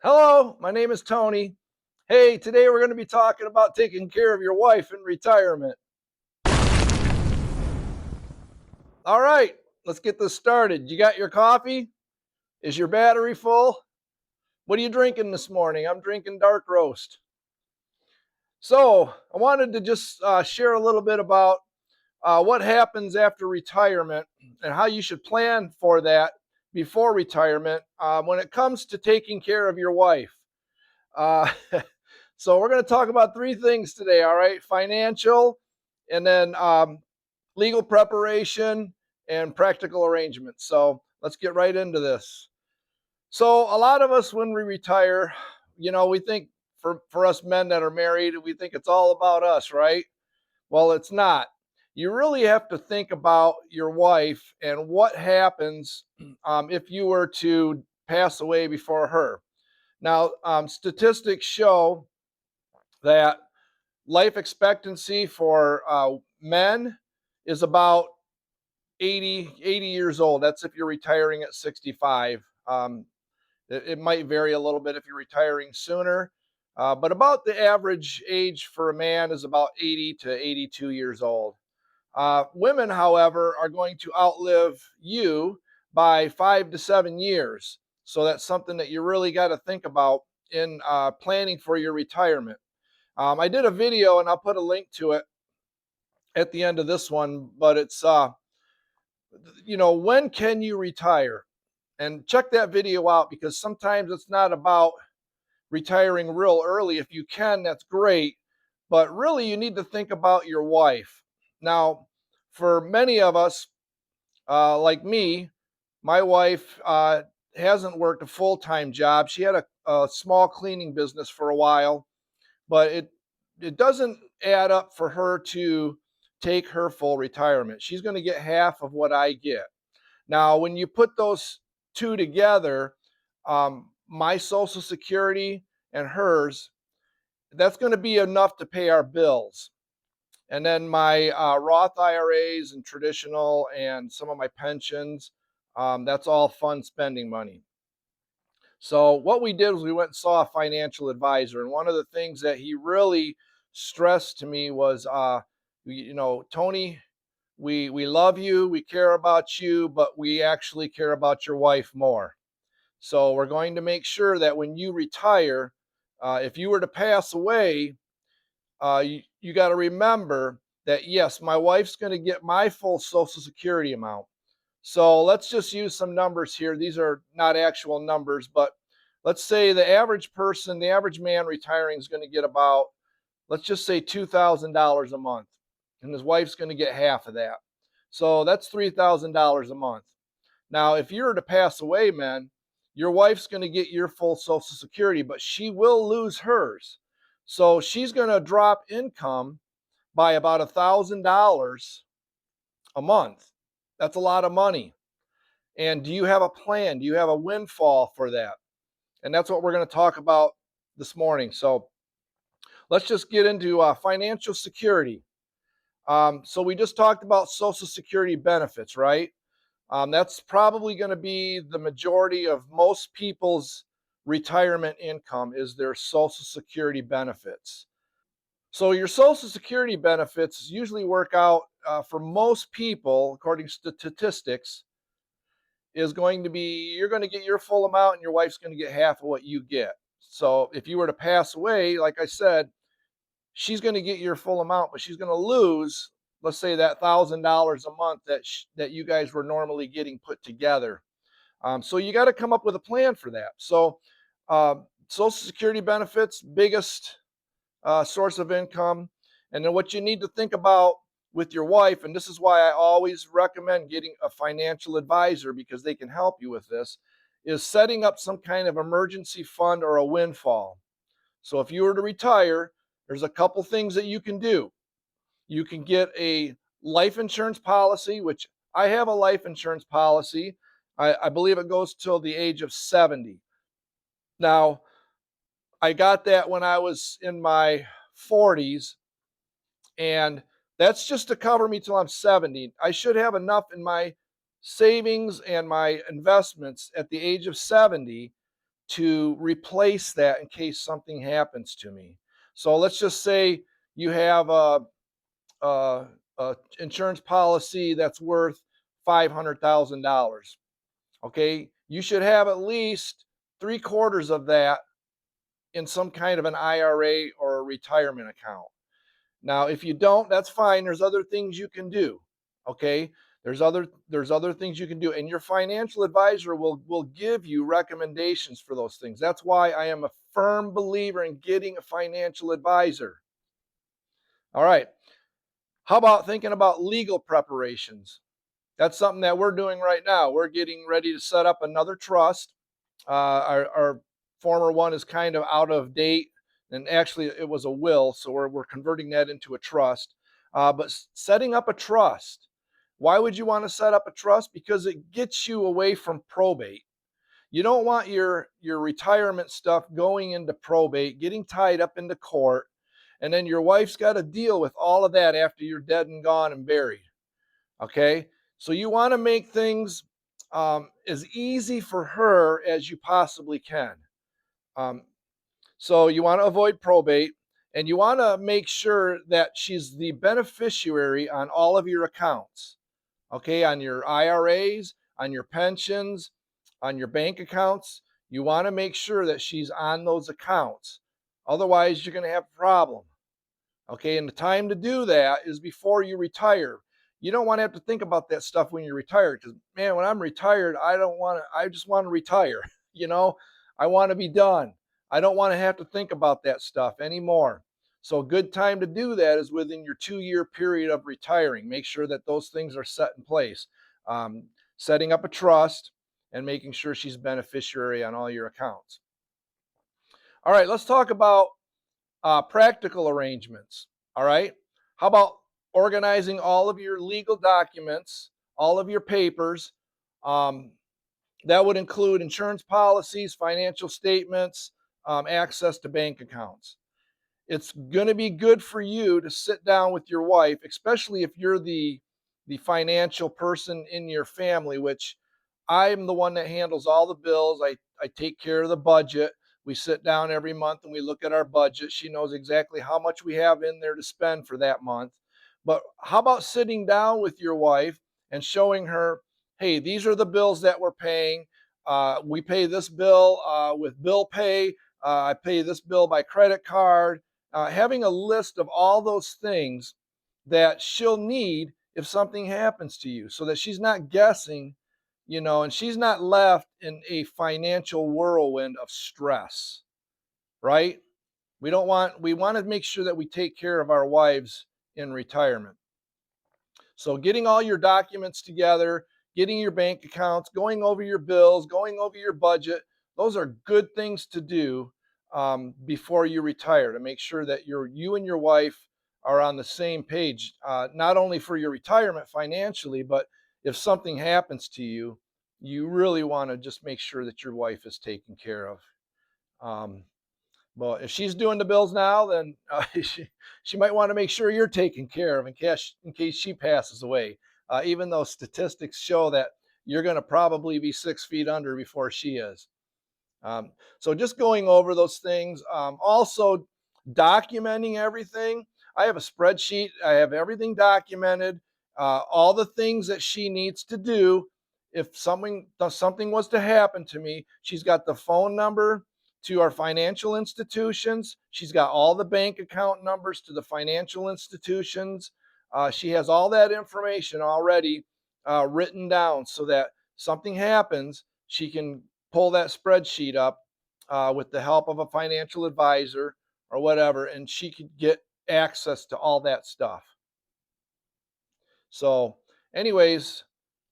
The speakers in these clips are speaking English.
Hello, my name is Tony. Hey, today we're going to be talking about taking care of your wife in retirement. All right, let's get this started. You got your coffee? Is your battery full? What are you drinking this morning? I'm drinking dark roast. So, I wanted to just share a little bit about what happens after retirement and how you should plan for that before retirement when it comes to taking care of your wife. Uh, so we're going to talk about three things today. All right, financial, and then legal preparation and practical arrangements. So let's get right into this. So a lot of us, when we retire, we think for us men that are married, we think it's all about us, right? Well, it's not. You really have to think about your wife and what happens if you were to pass away before her. Now, statistics show that life expectancy for men is about 80 years old. That's if you're retiring at 65. It might vary a little bit if you're retiring sooner, but about the average age for a man is about 80 to 82 years old. Women, however, are going to outlive you by 5 to 7 years. So that's something that you really got to think about in planning for your retirement. I did a video and I'll put a link to it at the end of this one, but it's, when can you retire? And check that video out because sometimes it's not about retiring real early. If you can, that's great. But really, you need to think about your wife. Now, for many of us, like me, my wife hasn't worked a full time job. She had a small cleaning business for a while, but it doesn't add up for her to take her full retirement. She's going to get half of what I get. Now, when you put those two together, my Social Security and hers, that's going to be enough to pay our bills. And then my Roth IRAs and traditional and some of my pensions, that's all fun spending money. So what we did was we went and saw a financial advisor, and one of the things that he really stressed to me was, Tony, we love you, we care about you, but we actually care about your wife more. So we're going to make sure that when you retire, if you were to pass away, you got to remember that yes, my wife's going to get my full Social Security amount. So let's just use some numbers here. These are not actual numbers, but let's say the average person, the average man retiring is going to get about, let's just say $2,000 a month. And his wife's going to get half of that. So that's $3,000 a month. Now, if you were to pass away, man, your wife's going to get your full Social Security, but she will lose hers. So she's going to drop income by about $1,000 a month. That's a lot of money. And do you have a plan? Do you have a windfall for that? And that's what we're going to talk about this morning. So let's just get into financial security. So we just talked about Social Security benefits, right? That's probably going to be the majority of most people's retirement income is their Social Security benefits. So your Social Security benefits usually work out for most people, according to statistics, is going to be you're going to get your full amount and your wife's going to get half of what you get. So if you were to pass away, like I said, she's going to get your full amount, but she's going to lose, let's say, that $1,000 a month that you guys were normally getting put together. So you got to come up with a plan for that. So Social Security benefits, biggest source of income, and then what you need to think about with your wife, and this is why I always recommend getting a financial advisor because they can help you with this, is setting up some kind of emergency fund or a windfall. So if you were to retire, there's a couple things that you can do. You can get a life insurance policy, which I have a life insurance policy. I believe it goes till the age of 70. Now, I got that when I was in my 40s, and that's just to cover me till I'm 70. I should have enough in my savings and my investments at the age of 70 to replace that in case something happens to me. So let's just say you have a insurance policy that's worth $500,000. Okay, you should have at least three quarters of that in some kind of an IRA or a retirement account. Now, if you don't, that's fine. There's other things you can do. Okay. There's other things you can do. And your financial advisor will give you recommendations for those things. That's why I am a firm believer in getting a financial advisor. All right. How about thinking about legal preparations? That's something that we're doing right now. We're getting ready to set up another trust. Our former one is kind of out of date, and actually, it was a will, so we're converting that into a trust. But setting up a trust, why would you want to set up a trust? Because it gets you away from probate. You don't want your retirement stuff going into probate, getting tied up into court, and then your wife's got to deal with all of that after you're dead and gone and buried. Okay, so you want to make things as easy for her as you possibly can. Um, so you want to avoid probate, and you want to make sure that she's the beneficiary on all of your accounts. Okay, on your IRAs, on your pensions, on your bank accounts. You want to make sure that she's on those accounts. Otherwise, you're going to have a problem. Okay, and the time to do that is before you retire. You don't want to have to think about that stuff when you're retired, because man, when I'm retired, I don't want to, I just want to retire. you know, I want to be done. I don't want to have to think about that stuff anymore. So a good time to do that is within your 2-year period of retiring. Make sure that those things are set in place. Um, Setting up a trust and making sure she's beneficiary on all your accounts. All right, let's talk about practical arrangements. All right. How about organizing all of your legal documents, all of your papers? Um, that would include insurance policies, financial statements, access to bank accounts. It's going to be good for you to sit down with your wife, especially if you're the financial person in your family, which I'm the one that handles all the bills. I take care of the budget. We sit down every month and we look at our budget. She knows exactly how much we have in there to spend for that month. But how about sitting down with your wife and showing her, hey, these are the bills that we're paying. We pay this bill with bill pay. I pay this bill by credit card. Having a list of all those things that she'll need if something happens to you, so that she's not guessing, and she's not left in a financial whirlwind of stress, right? We want to make sure that we take care of our wives in retirement. So getting all your documents together, getting your bank accounts, going over your bills, going over your budget, those are good things to do before you retire, to make sure that you and your wife are on the same page, not only for your retirement financially, but if something happens to you, you really want to just make sure that your wife is taken care of. Um, well, if she's doing the bills now, then she might want to make sure you're taken care of in case she passes away. Even though statistics show that you're going to probably be 6 feet under before she is. So just going over those things. Also documenting everything. I have a spreadsheet. I have everything documented. All the things that she needs to do. If something was to happen to me, she's got the phone number to our financial institutions. She's got all the bank account numbers to the financial institutions. She has all that information already written down, so that something happens, she can pull that spreadsheet up with the help of a financial advisor or whatever, and she could get access to all that stuff. So, anyways,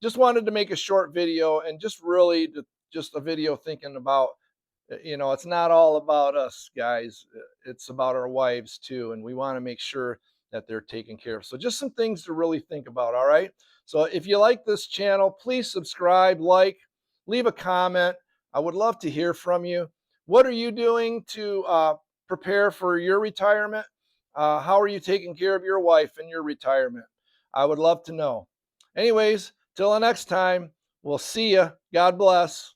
just wanted to make a short video, and just a video thinking about, it's not all about us, guys. It's about our wives too, and we want to make sure that they're taken care of. So, just some things to really think about. All right. So, if you like this channel, please subscribe, leave a comment. I would love to hear from you. What are you doing to prepare for your retirement? How are you taking care of your wife in your retirement? I would love to know. Anyways, till the next time, we'll see you. God bless.